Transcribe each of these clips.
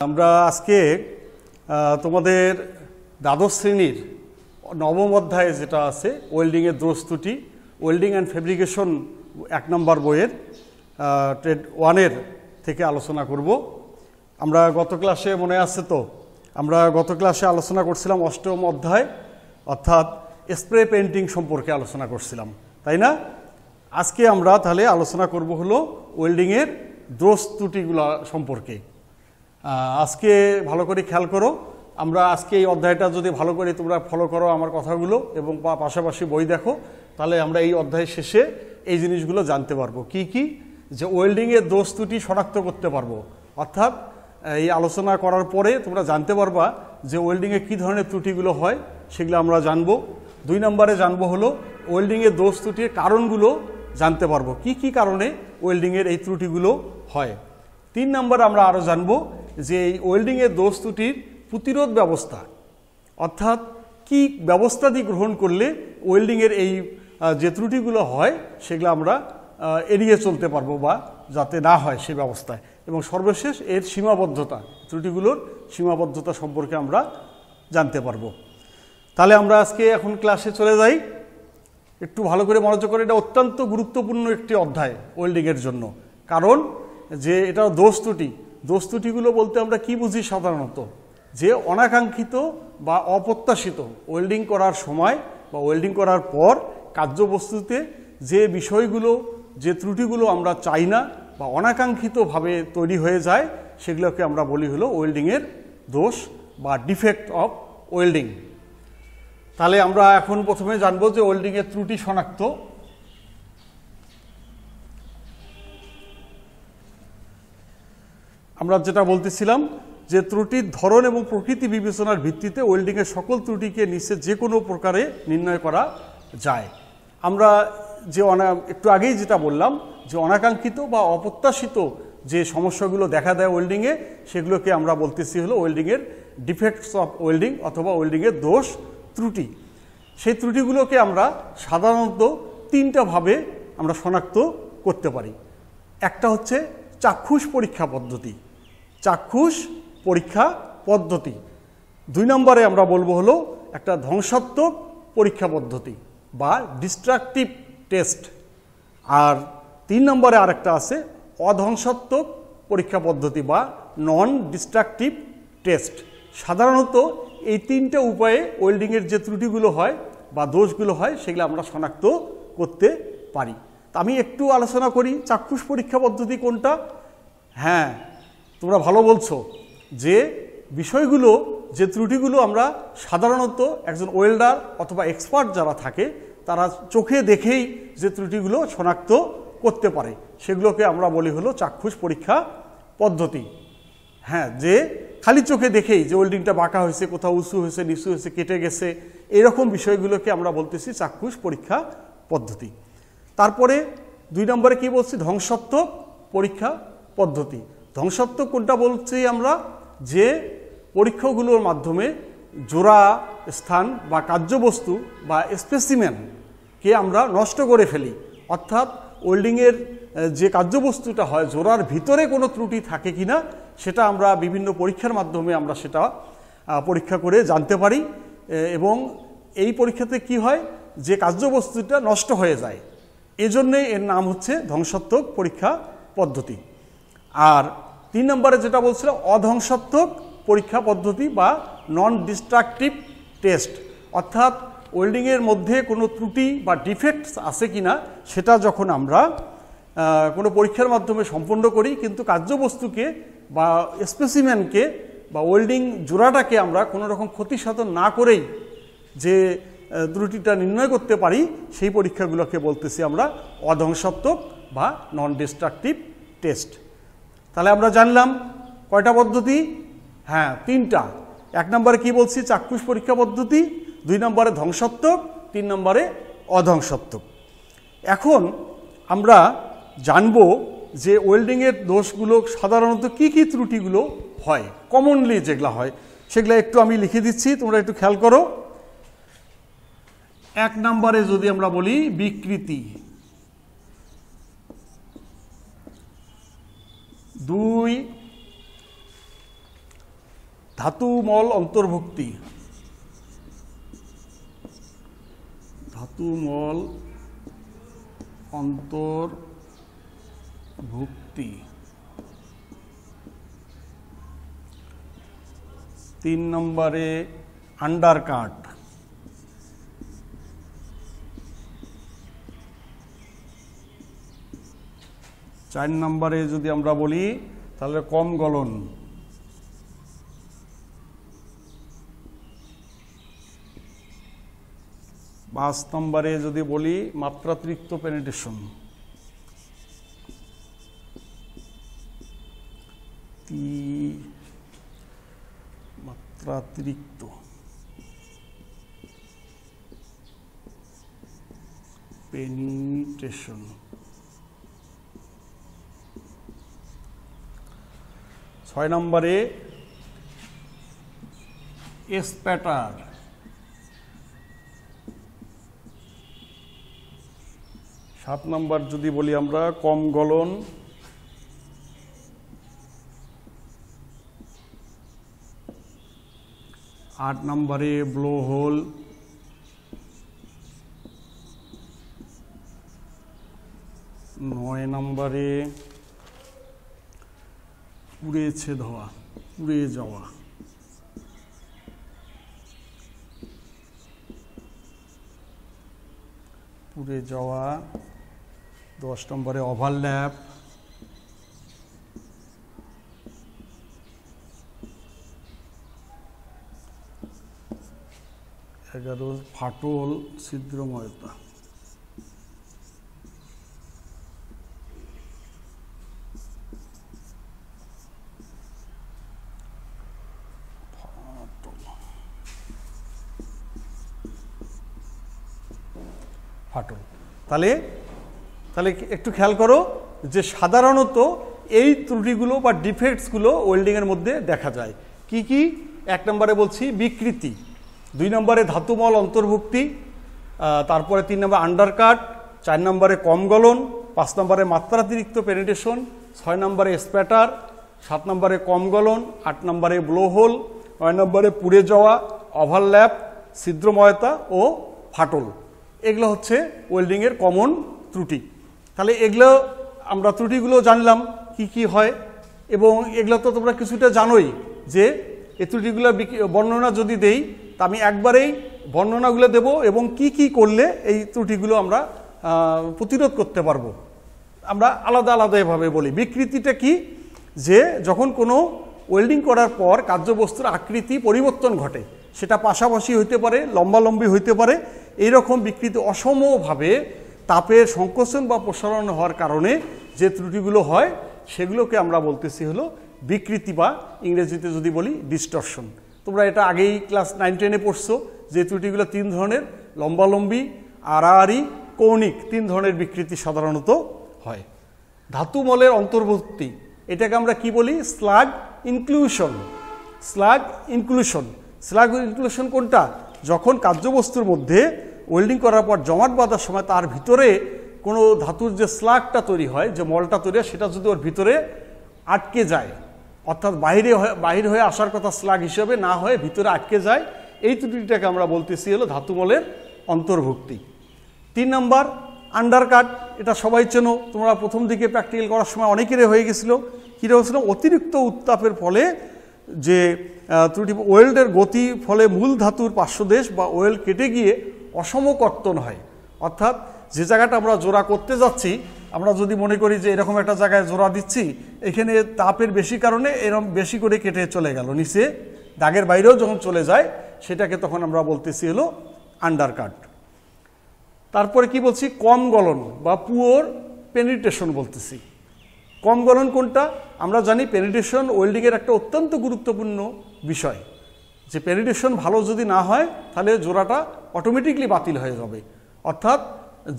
আমরা আজকে তোমাদের দ্বাদশ শ্রেণীর নবম অধ্যায়ে যেটা আছে ওয়েল্ডিংয়ের দোষ ত্রুটি, ওয়েল্ডিং অ্যান্ড ফেব্রিকেশন 1 নম্বর বইয়ের ট্রেড 1-এর থেকে আলোচনা করব। আমরা গত ক্লাসে মনে আছে তো, আমরা গত ক্লাসে আলোচনা করছিলাম 8ম অধ্যায় অর্থাৎ স্প্রে পেইন্টিং সম্পর্কে আলোচনা করছিলাম, তাই না? আজকে আমরা তাহলে আলোচনা করব হলো ওয়েল্ডিংয়ের দোষ ত্রুটিগুলো সম্পর্কে। আজকে ভালো করে খেয়াল করো, আমরা আজকে এই অধ্যায়টা যদি ভালো করে তোমরা ফলো করো আমার কথাগুলো এবং পাশাপাশি বই দেখো, তাহলে আমরা এই অধ্যায় শেষে এই জিনিসগুলো জানতে পারবো কি কি, যে ওয়েল্ডিংয়ের দোষ ত্রুটি শনাক্ত করতে পারবো। অর্থাৎ এই আলোচনা করার পরে তোমরা জানতে পারবা যে ওয়েল্ডিংয়ে কী ধরনের ত্রুটিগুলো হয়, সেগুলো আমরা জানবো। 2 নম্বরে জানবো হলো ওয়েল্ডিংয়ের দোষ ত্রুটির কারণগুলো জানতে পারবো, কি কি কারণে ওয়েল্ডিংয়ের এই ত্রুটিগুলো হয়। 3 নম্বরে আমরা আরও জানবো যে এই ওয়েল্ডিংয়ের দোষ ত্রুটির প্রতিরোধ ব্যবস্থা, অর্থাৎ কি ব্যবস্থাদি গ্রহণ করলে ওয়েল্ডিংয়ের এই যে ত্রুটিগুলো হয় সেগুলো আমরা এড়িয়ে চলতে পারবো বা যাতে না হয় সেই ব্যবস্থায়। এবং সর্বশেষ এর সীমাবদ্ধতা, ত্রুটিগুলোর সীমাবদ্ধতা সম্পর্কে আমরা জানতে পারবো। তাহলে আমরা আজকে এখন ক্লাসে চলে যাই। একটু ভালো করে মনোযোগ করে, এটা অত্যন্ত গুরুত্বপূর্ণ একটি অধ্যায় ওয়েল্ডিংয়ের জন্য, কারণ যে এটা দোষ ত্রুটি, দোষ ত্রুটিগুলো বলতে আমরা কি বুঝি সাধারণত, যে অনাকাঙ্ক্ষিত বা অপ্রত্যাশিত ওয়েল্ডিং করার সময় বা ওয়েল্ডিং করার পর কার্যবস্তুতে যে বিষয়গুলো, যে ত্রুটিগুলো আমরা চাই না বা অনাকাঙ্ক্ষিতভাবে তৈরি হয়ে যায়, সেগুলোকে আমরা বলি হলো ওয়েল্ডিংয়ের দোষ বা ডিফেক্ট অফ ওয়েল্ডিং। তাহলে আমরা এখন প্রথমে জানবো যে ওয়েল্ডিংয়ের ত্রুটি শনাক্ত। আমরা যেটা বলতেছিলাম যে ত্রুটির ধরন এবং প্রকৃতি বিবেচনার ভিত্তিতে ওয়েল্ডিংয়ের সকল ত্রুটিকে নিচে যে কোনো প্রকারে নির্ণয় করা যায়। আমরা যে একটু আগেই যেটা বললাম যে অনাকাঙ্ক্ষিত বা অপ্রত্যাশিত যে সমস্যাগুলো দেখা দেয় ওয়েল্ডিংয়ে, সেগুলোকে আমরা বলতেছি হলো ওয়েল্ডিংয়ের ডিফেক্টস অফ ওয়েল্ডিং অথবা ওয়েল্ডিংয়ের দোষ ত্রুটি। সেই ত্রুটিগুলোকে আমরা সাধারণত 3টা ভাবে আমরা শনাক্ত করতে পারি। একটা হচ্ছে চাক্ষুষ পরীক্ষা পদ্ধতি, চাক্ষুষ পরীক্ষা পদ্ধতি। 2 নম্বরে আমরা বলবো হলো একটা ধ্বংসাত্মক পরীক্ষা পদ্ধতি বা ডিস্ট্রাকটিভ টেস্ট। আর 3 নম্বরে আরেকটা আছে অধ্বংসাত্মক পরীক্ষা পদ্ধতি বা নন ডিস্ট্রাকটিভ টেস্ট। সাধারণত এই 3টে উপায়ে ওয়েল্ডিংয়ের যে ত্রুটিগুলো হয় বা দোষগুলো হয় সেগুলো আমরা শনাক্ত করতে পারি। তা আমি একটু আলোচনা করি চাক্ষুষ পরীক্ষা পদ্ধতি কোনটা। হ্যাঁ, তোমরা ভালো বলছো যে বিষয়গুলো, যে ত্রুটিগুলো আমরা সাধারণত একজন ওয়েল্ডার অথবা এক্সপার্ট যারা থাকে তারা চোখে দেখেই যে ত্রুটিগুলো শনাক্ত করতে পারে, সেগুলোকে আমরা বলি হলো চাক্ষুষ পরীক্ষা পদ্ধতি। হ্যাঁ, যে খালি চোখে দেখেই যে ওয়েল্ডিংটা বাঁকা হয়েছে, কোথাও উঁচু হয়েছে, নিচু হয়েছে, কেটে গেছে, এরকম বিষয়গুলোকে আমরা বলতেছি চাক্ষুষ পরীক্ষা পদ্ধতি। তারপরে 2 নম্বরে কি বলছি, ধ্বংসাত্মক পরীক্ষা পদ্ধতি। ধ্বংসাত্মক কোনটা বলছি আমরা, যে পরীক্ষাগুলোর মাধ্যমে জোড়া স্থান বা কার্যবস্তু বা স্পেসিমেনকে আমরা নষ্ট করে ফেলি। অর্থাৎ ওয়েল্ডিংয়ের যে কার্যবস্তুটা হয় জোড়ার ভিতরে কোনো ত্রুটি থাকে কিনা সেটা আমরা বিভিন্ন পরীক্ষার মাধ্যমে আমরা সেটা পরীক্ষা করে জানতে পারি। এবং এই পরীক্ষাতে কি হয়, যে কার্যবস্তুটা নষ্ট হয়ে যায়, এজন্যে এর নাম হচ্ছে ধ্বংসাত্মক পরীক্ষা পদ্ধতি। আর 3 নম্বরে যেটা বলছিলাম অধ্বংসাত্মক পরীক্ষা পদ্ধতি বা নন ডিস্ট্রাকটিভ টেস্ট। অর্থাৎ ওয়েল্ডিংয়ের মধ্যে কোনো ত্রুটি বা ডিফেক্টস আছে কিনা সেটা যখন আমরা কোনো পরীক্ষার মাধ্যমে সম্পন্ন করি, কিন্তু কার্যবস্তুকে বা স্পেসিমেনকে বা ওয়েল্ডিং জোড়াটাকে আমরা কোনো রকম ক্ষতি সাধন না করেই যে ত্রুটিটা নির্ণয় করতে পারি, সেই পরীক্ষাগুলোকে বলতেছি আমরা অধ্বংসাত্মক বা নন ডিস্ট্রাকটিভ টেস্ট। তাহলে আমরা জানলাম কয়টা পদ্ধতি? হ্যাঁ, 3টা। 1 নম্বরে কি বলছি, চাক্ষুষ পরীক্ষা পদ্ধতি, 2 নম্বরে ধ্বংসাত্মক, 3 নম্বরে অধ্বংসাত্মক। এখন আমরা জানব যে ওয়েল্ডিংয়ের দোষগুলো সাধারণত কি কি ত্রুটিগুলো হয়, কমনলি যেগুলো হয় সেগুলো একটু আমি লিখে দিচ্ছি, তোমরা একটু খেয়াল করো। 1 নম্বরে যদি আমরা বলি বিকৃতি, 2 ধাতু মল অন্তর্ভুক্তি, ধাতু মল অন্তর্ভুক্তি। 3 নম্বরে আন্ডারকাট, 4 নম্বরে যদি আমরা বলি তাহলে কম গলন, 5 নম্বরে যদি বলি মাত্রাতিরিক্ত পেনিট্রেশন, মাত্রাতিরিক্ত পেনিট্রেশন। 6 নম্বরে স্প্যাটার, 7 নম্বর যদি বলি আমরা কম গলন, 8 নম্বরে ব্লো হোল, 9 নম্বরে পুড়ে ছেদ হওয়া, পুড়ে যাওয়া, 10 নম্বরে ওভারল্যাপ, 11 ফাটল ছিদ্রময়তা। ফাটল তাহলে একটু খেয়াল করো যে সাধারণত এই ত্রুটিগুলো বা ডিফেক্টসগুলো ওয়েল্ডিংয়ের মধ্যে দেখা যায়। কি কি? 1 নম্বরে বলছি বিকৃতি, 2 নম্বরে ধাতুমল অন্তর্ভুক্তি, তারপরে 3 নম্বরে আন্ডারকাট, 4 নম্বরে কম গলন, 5 নম্বরে মাত্রাতিরিক্ত পেনিট্রেশন, 6 নম্বরে স্প্যাটার, 7 নম্বরে কম গলন, 8 নম্বরে ব্লো হোল, 9 নম্বরে পুড়ে যাওয়া, ওভারল্যাপ, ছিদ্রময়তা ও ফাটল। এগুলো হচ্ছে ওয়েল্ডিংয়ের কমন ত্রুটি। তাহলে এগুলো আমরা ত্রুটিগুলো জানলাম কি কি হয়, এবং এগুলো তো তোমরা কিছুটা জানোই যে এই ত্রুটিগুলো বর্ণনা যদি দেই তা আমি একবারেই বর্ণনাগুলো দেব এবং কি কি করলে এই ত্রুটিগুলো আমরা প্রতিরোধ করতে পারবো। আমরা আলাদা আলাদাভাবে বলি। বিকৃতিটা কি? যে যখন কোনো ওয়েল্ডিং করার পর কার্যবস্তুর আকৃতি পরিবর্তন ঘটে, সেটা পাশাপাশি হইতে পারে, লম্বালম্বি হইতে পারে, এইরকম বিকৃতি অসমভাবে তাপের সংকোচন বা প্রসারণ হওয়ার কারণে যে ত্রুটিগুলো হয় সেগুলোকে আমরা বলতেছি হলো বিকৃতি, বা ইংরেজিতে যদি বলি ডিস্টরশন। তোমরা এটা আগেই ক্লাস 9-10-এ পড়ছো যে ত্রুটিগুলো 3 ধরনের, লম্বালম্বি, আড়াআড়ি, কৌণিক, 3 ধরনের বিকৃতি সাধারণত হয়। ধাতুমলের অন্তর্ভুক্তি, এটাকে আমরা কি বলি? Slug inclusion. স্লাগ ইনক্লুশন কোনটা? যখন কার্যবস্তুর মধ্যে ওয়েল্ডিং করার পর জমাট বাঁধার সময় তার ভিতরে কোনো ধাতুর যে স্লাগটা তৈরি হয়, যে মলটা তৈরি হয়, সেটা যদি ওর ভিতরে আটকে যায়, অর্থাৎ বাহির হয়ে আসার কথা স্লাগ হিসেবে না হয়ে ভিতরে আটকে যায়, এই ত্রুটিটাকে আমরা বলতেছি হলো ধাতুমলের অন্তর্ভুক্তি। 3 নম্বর আন্ডারকাট, এটা সবাই চেনো, তোমরা প্রথম দিকে প্র্যাকটিক্যাল করার সময় অনেকেরই হয়ে গেছিলো। কী হয়েছিল? অতিরিক্ত উত্তাপের ফলে যে ত্রুটি, ওয়েল্ডের গতি ফলে মূল ধাতুর পার্শ্বদেশ বা ওয়েল্ড কেটে গিয়ে অসমকর্তন হয়। অর্থাৎ যে জায়গাটা আমরা জোড়া করতে যাচ্ছি, আমরা যদি মনে করি যে এরকম একটা জায়গায় জোড়া দিচ্ছি, এখানে তাপের বেশি কারণে এরকম বেশি করে কেটে চলে গেল নিচে, দাগের বাইরেও যখন চলে যায়, সেটাকে তখন আমরা বলতেছি হলো আন্ডারকাট। তারপরে কি বলছি? কম গলন বা পুওর পেনিট্রেশন বলতেছি। কম গলন কোনটা? আমরা জানি পেনিট্রেশন ওয়েল্ডিংয়ের একটা অত্যন্ত গুরুত্বপূর্ণ বিষয়, যে পেনিট্রেশন ভালো যদি না হয় তাহলে জোড়াটা অটোমেটিকলি বাতিল হয়ে যাবে। অর্থাৎ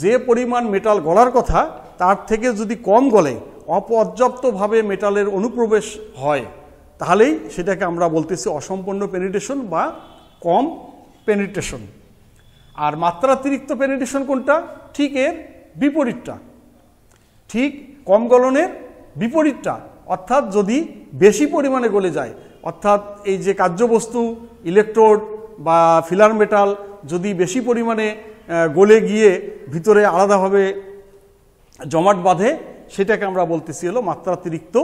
যে পরিমাণ মেটাল গলার কথা তার থেকে যদি কম গলে, অপর্যাপ্তভাবে মেটালের অনুপ্রবেশ হয়, তাহলেই সেটাকে আমরা বলতেছি অসম্পূর্ণ পেনিট্রেশন বা কম পেনিট্রেশন। আর মাত্রাতিরিক্ত পেনিট্রেশন কোনটা? ঠিক এর বিপরীতটা, ঠিক কম গলনের বিপরীতটা। অর্থাৎ যদি বেশি পরিমাণে গলে যায়, অর্থাৎ এই যে কার্যবস্তু ইলেকট্রোড বা ফিলার মেটাল যদি বেশি পরিমাণে গলে গিয়ে ভিতরে আলাদাভাবে জমাট বাঁধে, সেটাকে আমরা বলতেছি হলো মাত্রাতিরিক্ত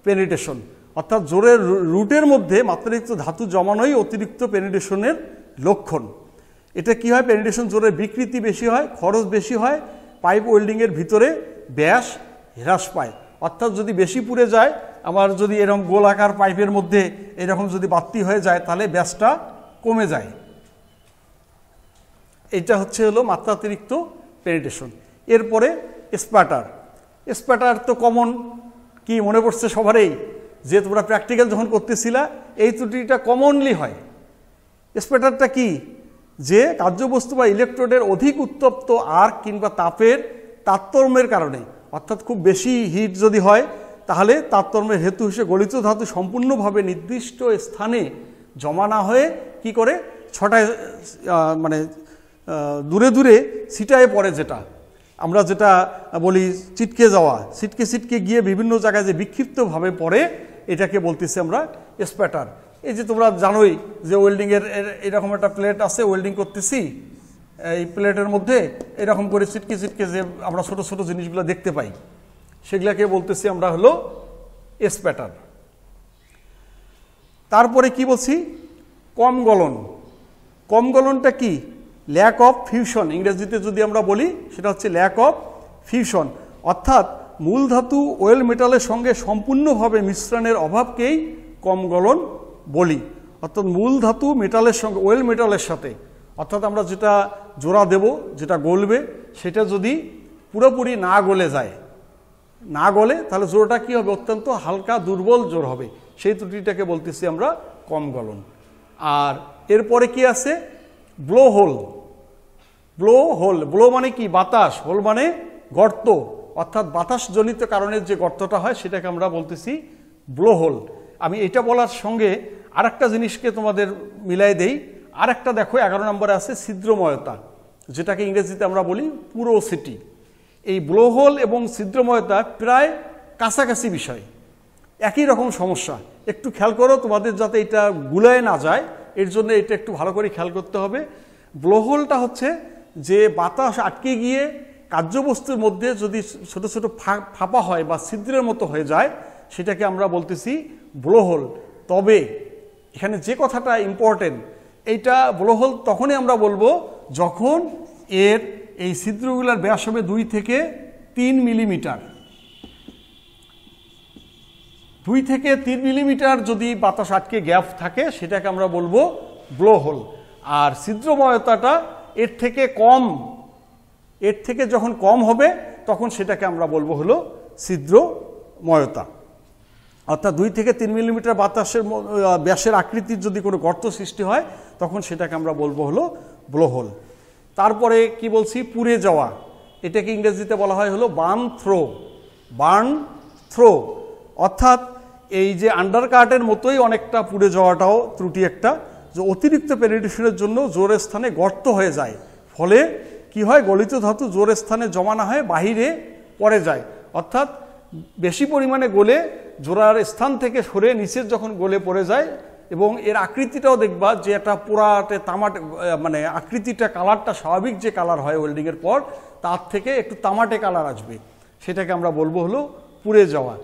পেনিট্রেশন। অর্থাৎ জোরের রুটের মধ্যে মাত্রাতিরিক্ত ধাতু জমানোই অতিরিক্ত পেনিট্রেশনের লক্ষণ। এটা কি হয়, পেনিট্রেশন জোরের বিকৃতি বেশি হয়, খরচ বেশি হয়, পাইপ ওয়েল্ডিংয়ের ভিতরে ব্যাস হ্রাস পায়। অর্থাৎ যদি বেশি পুড়ে যায়, আমার যদি এরকম গোলাকার পাইপের মধ্যে এরকম যদি বাতি হয়ে যায়, তাহলে ব্যাসটা কমে যায়। এটা হচ্ছে হলো মাত্রাতিরিক্ত পেনিট্রেশন। এরপরে স্প্যাটার। স্প্যাটার তো কমন, কি মনে পড়ছে সবারই, যে তোমরা প্র্যাকটিক্যাল যখন করতেছিলা এই ত্রুটিটা কমনলি হয়। স্প্যাটারটা কি, যে কার্যবস্তু বা ইলেকট্রোডের অধিক উত্তপ্ত আর্ক কিংবা তাপের তারতম্যের কারণে, অর্থাৎ খুব বেশি হিট যদি হয় তাহলে তারতম্যের হেতু হিসেবে গলিত ধাতু সম্পূর্ণভাবে নির্দিষ্ট স্থানে জমা না হয়ে কি করে ছটায় মানে দূরে দূরে ছিটায় পড়ে, যেটা আমরা যেটা বলি ছিটকে যাওয়া, ছিটকে গিয়ে বিভিন্ন জায়গায় যে বিক্ষিপ্তভাবে পড়ে, এটাকে বলতেছি আমরা স্প্যাটার। এই যে তোমরা জানোই যে ওয়েল্ডিংয়ের এরকম একটা প্লেট আছে, ওয়েল্ডিং করতেছি, এই প্লেটের মধ্যে এরকম করে ছিটকে যে আমরা ছোট ছোট জিনিসগুলো দেখতে পাই, সেগুলাকে বলতেছি আমরা হলো স্প্যাটার। তারপরে কি বলছি, কম গলন। কম গলনটা কি, ল্যাক অফ ফিউশন। ইংরেজিতে যদি আমরা বলি সেটা হচ্ছে ল্যাক অফ ফিউশন, অর্থাৎ মূল ধাতু ওয়েল মেটালের সঙ্গে সম্পূর্ণভাবে মিশ্রণের অভাবকেই কম গলন বলি। অর্থাৎ মূল ধাতু মেটালের সঙ্গে, ওয়েল মেটালের সাথে, অর্থাৎ আমরা যেটা জোড়া দেব, যেটা গলবে, সেটা যদি পুরোপুরি না গলে যায়, না গলে, তাহলে জোরটা কি হবে, অত্যন্ত হালকা দুর্বল জোর হবে। সেই ত্রুটিটাকে বলতেছি আমরা কম গলন। আর এরপরে কি আছে, ব্লো হোল। ব্লো মানে কি, বাতাস, হোল মানে গর্ত, অর্থাৎ বাতাসজনিত কারণের যে গর্তটা হয় সেটাকে আমরা বলতেছি ব্লো হোল। আমি এটা বলার সঙ্গে আরেকটা জিনিসকে তোমাদের মিলাই দেই। আরেকটা দেখো 11 নম্বরে আছে ছিদ্রময়তা, যেটাকে ইংরেজিতে আমরা বলি পুরোসিটি। এই ব্লো হোল এবং ছিদ্রময়তা প্রায় কাছাকাছি বিষয়, একই রকম সমস্যা। একটু খেয়াল করো তোমাদের যাতে এটা গুলায় না যায়, এর জন্য এটা একটু ভালো করে খেয়াল করতে হবে। ব্লো হোলটা হচ্ছে যে বাতাস আটকে গিয়ে কার্যবস্তুর মধ্যে যদি ছোট ছোট ফাঁপা হয় বা ছিদ্রের মতো হয়ে যায়, সেটাকে আমরা বলতেছি ব্লো হোল। তবে এখানে যে কথাটা ইম্পর্টেন্ট, এইটা ব্লো হোল তখনই আমরা বলবো যখন এর এই ছিদ্রগুলোর ব্যাস হবে 2 থেকে 3 মিলিমিটার। 2 থেকে 3 মিলিমিটার যদি বাতাস আটকে গ্যাপ থাকে, সেটাকে আমরা বলবো ব্লো হোল। আর ছিদ্রময়তাটা এর থেকে কম, এর থেকে যখন কম হবে তখন সেটাকে আমরা বলবো হলো ছিদ্রময়তা। অর্থাৎ 2 থেকে 3 মিলিমিটার বাতাসের ব্যাসের আকৃতির যদি কোনো গর্ত সৃষ্টি হয়, তখন সেটাকে আমরা বলবো হলো ব্লো হোল। তারপরে কি বলছি, পুড়ে যাওয়া। এটাকে ইংরেজিতে বলা হয় হলো বার্ন থ্রো। অর্থাৎ এই যে আন্ডারকাটের মতোই অনেকটা পুড়ে যাওয়াটাও ত্রুটি একটা, যে অতিরিক্ত পেনিট্রেশনের জন্য জোরের স্থানে গর্ত হয়ে যায়, ফলে কি হয়, গলিত ধাতু জোরের স্থানে জমা না হয়ে বাহিরে পড়ে যায়। অর্থাৎ বেশি পরিমাণে গলে জোড়ার স্থান থেকে সরে নিচের যখন গলে পড়ে যায়, এবং এর আকৃতিটাও দেখবা যে একটা পুরাটে তামাটে, মানে আকৃতিটা, কালারটা স্বাভাবিক যে কালার হয় ওয়েল্ডিংয়ের পর, তার থেকে একটু তামাটে কালার আসবে, সেটাকে আমরা বলবো হলো পুড়ে যাওয়া।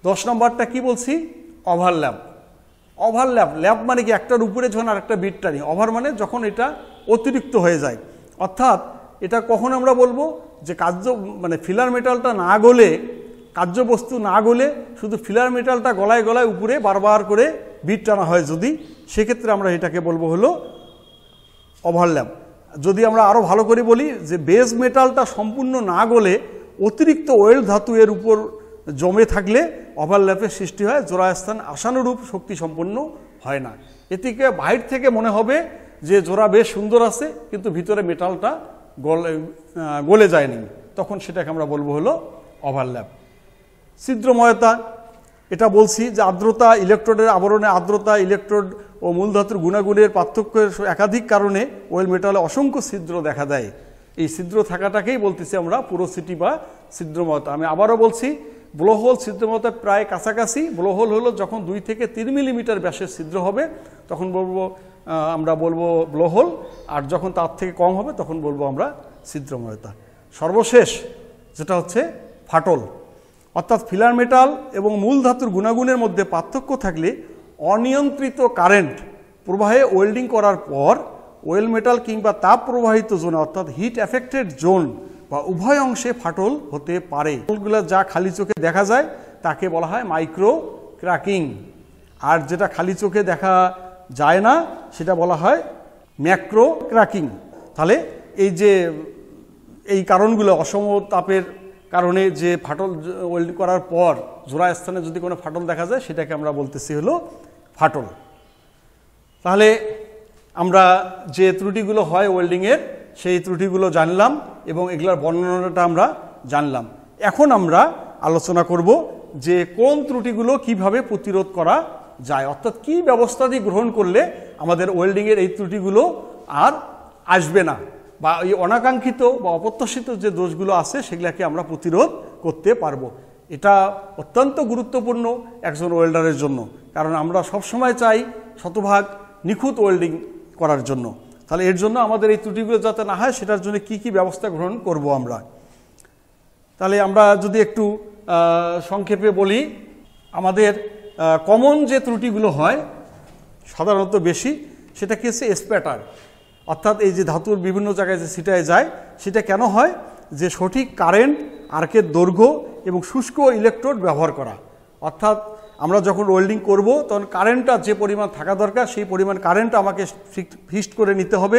10 নম্বরটা কি বলছি, ওভারল্যাপ। ল্যাপ মানে কি, একটার উপরে যখন আরেকটা বিট টানি। ওভার মানে যখন এটা অতিরিক্ত হয়ে যায়। অর্থাৎ এটা কখন আমরা বলবো, যে মানে ফিলার মেটালটা না গলে, কার্যবস্তু না গলে শুধু ফিলার মেটালটা গলায় গলায় উপরে বারবার করে বিট টানা হয় যদি, সেক্ষেত্রে আমরা এটাকে বলবো হলো ওভারল্যাপ। যদি আমরা আরও ভালো করে বলি, যে বেস মেটালটা সম্পূর্ণ না গলে অতিরিক্ত ওয়েল্ড ধাতু এর উপর জমে থাকলে ওভারল্যাপের সৃষ্টি হয়, জোড়াস্থান আশানুরূপ শক্তি সম্পন্ন হয় না। এদিকে বাইরে থেকে মনে হবে যে জোড়া বেশ সুন্দর আছে, কিন্তু ভিতরে মেটালটা গলে যায়নি, তখন সেটাকে আমরা বলবো হলো ওভারল্যাপ। ছিদ্রময়তা, এটা বলছি যে আর্দ্রতা, ইলেকট্রোডের আবরণে আর্দ্রতা, ইলেকট্রোড ও মূলধাতুর গুণাগুণের পার্থক্যের একাধিক কারণে ওয়েল মেটালে অসংখ্য ছিদ্র দেখা দেয়। এই ছিদ্র থাকাটাকেই বলতেছি আমরা পুরোসিটি বা ছিদ্রময়তা। আমি আবারও বলছি, ব্লোহোল ছিদ্রময়তা প্রায় কাছাকাছি। ব্লোহোল হলো যখন 2 থেকে 3 মিলিমিটার ব্যাসের ছিদ্র হবে তখন আমরা বলবো ব্লোহোল, আর যখন তার থেকে কম হবে তখন বলবো আমরা ছিদ্রময়তা। সর্বশেষ যেটা হচ্ছে ফাটল, অর্থাৎ ফিলার মেটাল এবং মূল ধাতুর গুণাগুণের মধ্যে পার্থক্য থাকলে অনিয়ন্ত্রিত কারেন্ট প্রবাহে ওয়েল্ডিং করার পর ওয়েল মেটাল কিংবা তাপ প্রবাহিত জোনে অর্থাৎ হিট এফেক্টেড জোন বা উভয় অংশে ফাটল হতে পারে। ফাটলগুলো যা খালি চোখে দেখা যায় তাকে বলা হয় মাইক্রো ক্র্যাকিং, আর যেটা খালি চোখে দেখা যায় না সেটা বলা হয় ম্যাক্রো ক্র্যাকিং। তাহলে এই কারণগুলো অসম তাপের কারণে যে ফাটল ওয়েল্ডিং করার পর জোড়া স্থানে যদি কোনো ফাটল দেখা যায় সেটাকে আমরা বলতেছি হলো ফাটল। তাহলে আমরা যে ত্রুটিগুলো হয় ওয়েল্ডিংয়ের সেই ত্রুটিগুলো জানলাম এবং এগুলোর বর্ণনাটা আমরা জানলাম। এখন আমরা আলোচনা করব যে কোন ত্রুটিগুলো কিভাবে প্রতিরোধ করা যায়, অর্থাৎ কি ব্যবস্থাদি গ্রহণ করলে আমাদের ওয়েল্ডিংয়ের এই ত্রুটিগুলো আর আসবে না, বা এই অনাকাঙ্ক্ষিত বা অপ্রত্যাশিত যে দোষগুলো আছে সেগুলোকে আমরা প্রতিরোধ করতে পারবো। এটা অত্যন্ত গুরুত্বপূর্ণ একজন ওয়েল্ডারের জন্য, কারণ আমরা সবসময় চাই শতভাগ নিখুঁত ওয়েল্ডিং করার জন্য। তাহলে এর জন্য আমাদের এই ত্রুটিগুলো যাতে না হয় সেটার জন্য কি কি ব্যবস্থা গ্রহণ করব আমরা। তাহলে আমরা যদি একটু সংক্ষেপে বলি, আমাদের কমন যে ত্রুটিগুলো হয় সাধারণত বেশি, সেটা কি হচ্ছে স্প্যাটার, অর্থাৎ এই যে ধাতুর বিভিন্ন জায়গায় যে ছিটায় যায় সেটা কেন হয়, যে সঠিক কারেন্ট, আর্কের দৈর্ঘ্য এবং শুষ্ক ইলেকট্রোড ব্যবহার করা। অর্থাৎ আমরা যখন ওয়েল্ডিং করব তখন কারেন্টটা যে পরিমাণ থাকা দরকার সেই পরিমাণ কারেন্ট আমাকে ফিক্সড করে নিতে হবে।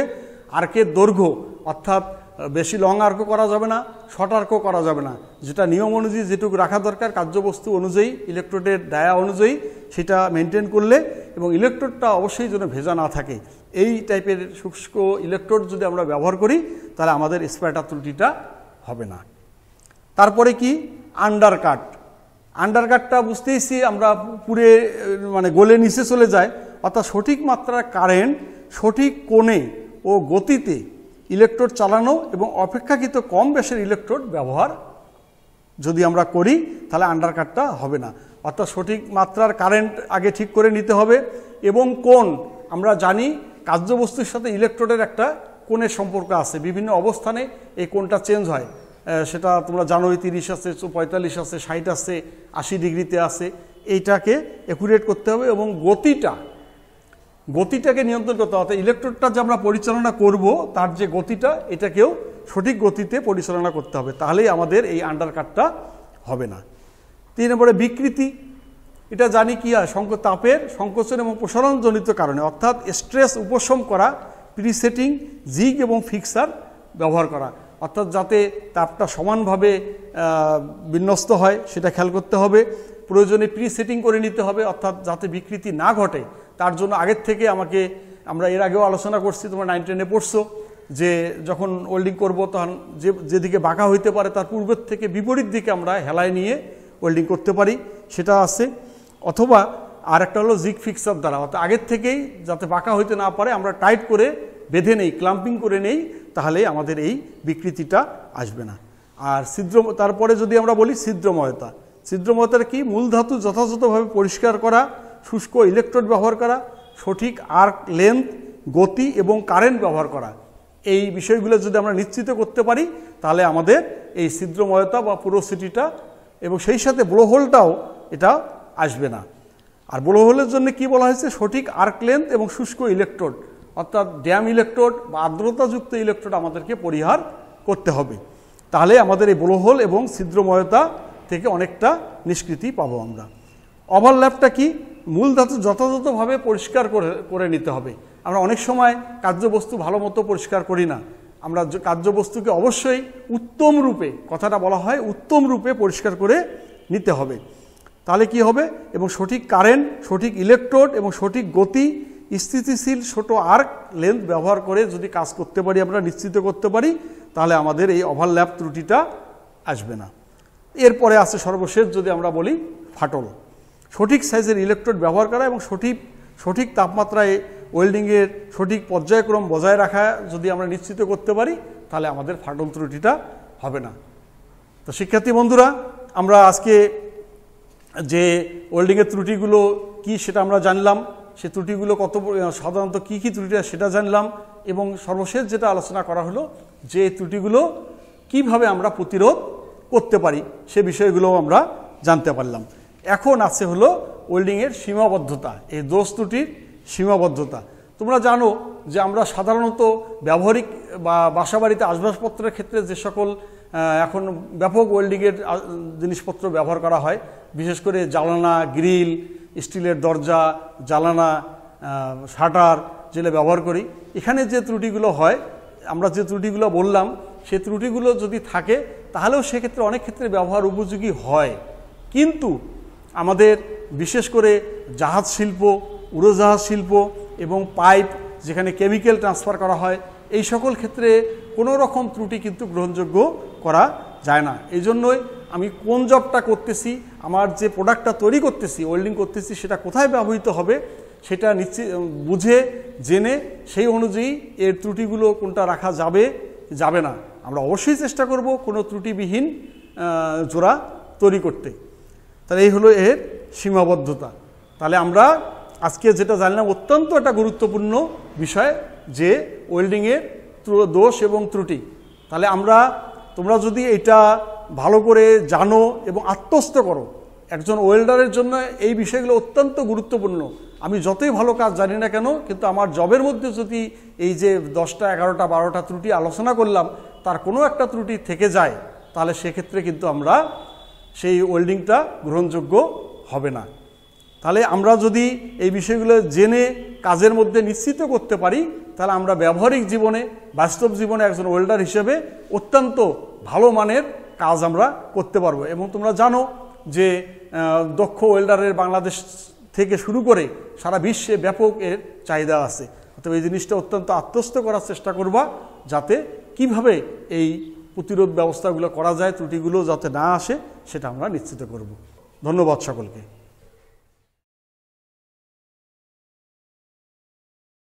আর্কের দৈর্ঘ্য অর্থাৎ বেশি লং আর্কও করা যাবে না, শর্ট আর্কও করা যাবে না, যেটা নিয়ম অনুযায়ী যেটুকু রাখা দরকার কার্যবস্তু অনুযায়ী ইলেকট্রোডের ডায়া অনুযায়ী সেটা মেনটেন করলে, এবং ইলেকট্রোডটা অবশ্যই যেন ভেজা না থাকে, এই টাইপের শুষ্ক ইলেকট্রোড যদি আমরা ব্যবহার করি তাহলে আমাদের স্প্যাটার ত্রুটিটা হবে না। তারপরে কি আন্ডারকাট, আন্ডারকাটটা বুঝতেইছি আমরা পুরে মানে গলে নিচে চলে যায়, অর্থাৎ সঠিক মাত্রার কারেন্ট সঠিক কোণে ও গতিতে ইলেকট্রোড চালানো এবং অপেক্ষাকৃত কম ব্যাসের ইলেকট্রোড ব্যবহার যদি আমরা করি তাহলে আন্ডারকাটটা হবে না। অর্থাৎ সঠিক মাত্রার কারেন্ট আগে ঠিক করে নিতে হবে, এবং কোণ আমরা জানি কার্যবস্তুর সাথে ইলেকট্রোডের একটা কোণের সম্পর্ক আছে, বিভিন্ন অবস্থানে এই কোণটা চেঞ্জ হয়, সেটা তোমরা জানোই 30 আছে, 45 আছে, 60 আছে, 80 ডিগ্রিতে আছে। এইটাকে অ্যাকুরেট করতে হবে এবং গতিটাকে নিয়ন্ত্রণ করতে হবে। ইলেকট্রোডটা যে আমরা পরিচালনা করব তার যে গতিটা, এটাকেও সঠিক গতিতে পরিচালনা করতে হবে, তাহলেই আমাদের এই আন্ডারকাটটা হবে না। 3 নম্বরে বিকৃতি, এটা জানি কি হয়, তাপের সংকোচন এবং প্রসারণজনিত কারণে, অর্থাৎ স্ট্রেস উপশম করা, প্রিসেটিং, জিগ এবং ফিক্সার ব্যবহার করা, অর্থাৎ যাতে তাপটা সমানভাবে বিন্যস্ত হয় সেটা খেয়াল করতে হবে। প্রয়োজনে প্রিসেটিং করে নিতে হবে, অর্থাৎ যাতে বিকৃতি না ঘটে তার জন্য আগের থেকে আমরা এর আগেও আলোচনা করছি, তোমরা 9-10-এ পড়ছো, যে যখন ওয়েল্ডিং করব তখন যেদিকে বাঁকা হইতে পারে তার পূর্বের থেকে বিপরীত দিকে আমরা হেলায় নিয়ে ওয়েল্ডিং করতে পারি, সেটা আছে। অথবা আর একটা হলো জিগ ফিক্সার দ্বারা, অর্থাৎ আগের থেকেই যাতে বাঁকা হইতে না পারে আমরা টাইট করে বেঁধে নেই, ক্লাম্পিং করে নেই, তাহলে আমাদের এই বিকৃতিটা আসবে না। আর তারপরে যদি আমরা বলি ছিদ্রময়তার কি, মূল ধাতু যথাযথভাবে পরিষ্কার করা, শুষ্ক ইলেকট্রোড ব্যবহার করা, সঠিক আর্ক লেন্থ, গতি এবং কারেন্ট ব্যবহার করা, এই বিষয়গুলো যদি আমরা নিশ্চিত করতে পারি তাহলে আমাদের এই ছিদ্রময়তা বা পোরোসিটিটা এবং সেই সাথে ব্লোহোলটাও এটা আসবে না। আর ব্লোহোলের জন্য কি বলা হয়েছে, সঠিক আর্ক লেন্থ এবং শুষ্ক ইলেকট্রোড, অর্থাৎ ড্যাম ইলেকট্রোড বা আর্দ্রতাযুক্ত ইলেকট্রোড আমাদেরকে পরিহার করতে হবে, তাহলে আমাদের এই ব্লোহোল এবং ছিদ্রময়তা থেকে অনেকটা নিষ্কৃতি পাবো আমরা। ওভারল্যাপটা কি, মূল ধাতু যথাযথভাবে পরিষ্কার করে নিতে হবে। আমরা অনেক সময় কার্যবস্তু ভালো মতো পরিষ্কার করি না, আমরা কার্যবস্তুকে অবশ্যই উত্তম রূপে, কথাটা বলা হয় উত্তম রূপে পরিষ্কার করে নিতে হবে, তাহলে কি হবে, এবং সঠিক কারেন্ট, সঠিক ইলেকট্রোড এবং সঠিক গতি, স্থিতিশীল ছোট আর্ক লেন্থ ব্যবহার করে যদি কাজ করতে পারি, আমরা নিশ্চিত করতে পারি, তাহলে আমাদের এই ওভারল্যাপ ত্রুটিটা আসবে না। এরপরে আছে সর্বশেষ যদি আমরা বলি ফাটল, সঠিক সাইজের ইলেকট্রোড ব্যবহার করা এবং সঠিক তাপমাত্রায় ওয়েল্ডিংয়ের সঠিক পর্যায়ক্রম বজায় রাখা যদি আমরা নিশ্চিত করতে পারি তাহলে আমাদের ফাটল ত্রুটিটা হবে না। তো শিক্ষার্থী বন্ধুরা, আমরা আজকে যে ওয়েল্ডিংয়ের ত্রুটিগুলো কি সেটা আমরা জানলাম, সে ত্রুটিগুলো সাধারণত কী কী ত্রুটি সেটা জানলাম, এবং সর্বশেষ যেটা আলোচনা করা হলো যে এই ত্রুটিগুলো কিভাবে আমরা প্রতিরোধ করতে পারি সে বিষয়গুলোও আমরা জানতে পারলাম। এখন আছে হলো ওয়েল্ডিংয়ের সীমাবদ্ধতা, এই দোষ ত্রুটির সীমাবদ্ধতা। তোমরা জানো যে আমরা সাধারণত ব্যবহারিক বা বাসাবাড়িতে আসবাবপত্রের ক্ষেত্রে যে সকল এখন ব্যাপক ওয়েল্ডিংয়ের জিনিসপত্র ব্যবহার করা হয়, বিশেষ করে জানালা, গ্রিল, স্টিলের দরজা, জানালা, শাটার যেগুলো ব্যবহার করি, এখানে যে ত্রুটিগুলো হয়, আমরা যে ত্রুটিগুলো বললাম, সেই ত্রুটিগুলো যদি থাকে তাহলেও সেক্ষেত্রে অনেক ক্ষেত্রে ব্যবহার উপযোগী হয়। কিন্তু আমাদের বিশেষ করে জাহাজ শিল্প, উড়োজাহাজ শিল্প এবং পাইপ যেখানে কেমিক্যাল ট্রান্সফার করা হয়, এই সকল ক্ষেত্রে কোনো রকম ত্রুটি কিন্তু গ্রহণযোগ্য করা যায় না। এই জন্যই আমি কোন জবটা করতেছি, আমার যে প্রোডাক্টটা তৈরি করতেছি, ওয়েল্ডিং করতেছি, সেটা কোথায় ব্যবহৃত হবে সেটা নিশ্চিত বুঝে জেনে সেই অনুযায়ী এর ত্রুটিগুলো কোনটা রাখা যাবে যাবে না। আমরা অবশ্যই চেষ্টা করব কোনো ত্রুটিবিহীন জোড়া তৈরি করতে। তাহলে এই হলো এর সীমাবদ্ধতা। তাহলে আমরা আজকে যেটা জানলাম অত্যন্ত একটা গুরুত্বপূর্ণ বিষয় যে ওয়েল্ডিংয়ের দোষ এবং ত্রুটি। তাহলে তোমরা যদি এটা ভালো করে জানো এবং আত্মস্থ করো, একজন ওয়েল্ডারের জন্য এই বিষয়গুলো অত্যন্ত গুরুত্বপূর্ণ। আমি যতই ভালো কাজ জানি না কেন, কিন্তু আমার জবের মধ্যে যদি এই যে 10টা 11টা 12টা ত্রুটি আলোচনা করলাম তার কোনো একটা ত্রুটি থেকে যায়, তাহলে সেক্ষেত্রে কিন্তু আমরা সেই ওয়েল্ডিংটা গ্রহণযোগ্য হবে না। তাহলে আমরা যদি এই বিষয়গুলো জেনে কাজের মধ্যে নিশ্চিত করতে পারি, তাহলে আমরা ব্যবহারিক জীবনে, বাস্তব জীবনে একজন ওয়েল্ডার হিসেবে অত্যন্ত ভালো মানের কাজ আমরা করতে পারবো। এবং তোমরা জানো যে দক্ষ ওয়েল্ডারের বাংলাদেশ থেকে শুরু করে সারা বিশ্বে ব্যাপক এর চাহিদা আছে। অতএব এই জিনিসটা অত্যন্ত আত্মস্থ করার চেষ্টা করবা, যাতে কিভাবে এই প্রতিরোধ ব্যবস্থাগুলো করা যায়, ত্রুটিগুলো যাতে না আসে সেটা আমরা নিশ্চিত করব। ধন্যবাদ সকলকে।